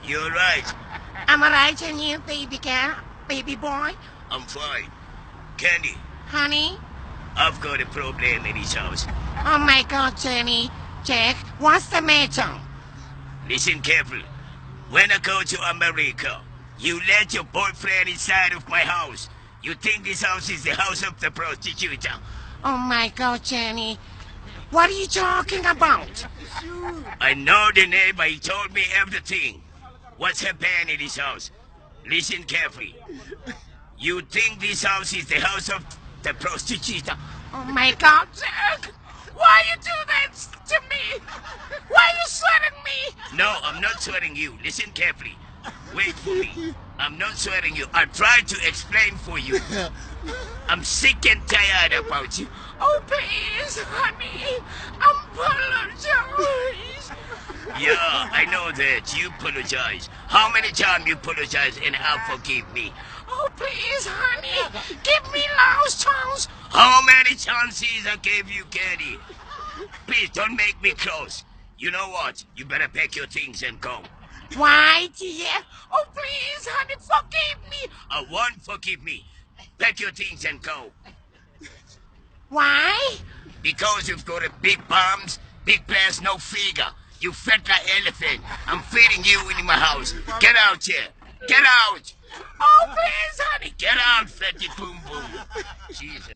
You're right. I'm alright, and you, baby girl? Baby boy? I'm fine. Candy, Honey? I've got a problem in this house. Oh my god, Jenny. Jack, what's the matter? Listen carefully. When I go to America, you let your boyfriend inside of my house. You think this house is the house of the prostitute? Oh my god, Jenny. What are you talking about? I know the neighbor. He told me everything. What's happening in this house? Listen carefully. You think this house is the house of the prostitute? Oh my god, Jack. Why you do that to me? Why you sweating me? No, I'm not swearing you. Listen carefully. Wait for me. I'm not swearing you. I'll try to explain for you. I'm sick and tired about you. Oh, please, honey. Apologize. Yeah, I know that. You apologize. How many times you apologize and I'll forgive me? Oh, please, honey. Give me last chance. How many chances I gave you, Candy? Please don't make me close. You know what? You better pack your things and go. Why, dear? Oh, please, honey, forgive me. I won't forgive me. Pack your things and go. Why? Because you've got a big bums, big plans, no figure. You fat like elephant. I'm feeding you in my house. Get out here. Get out. Oh, please, honey. Get out, fatty boom boom. Jesus.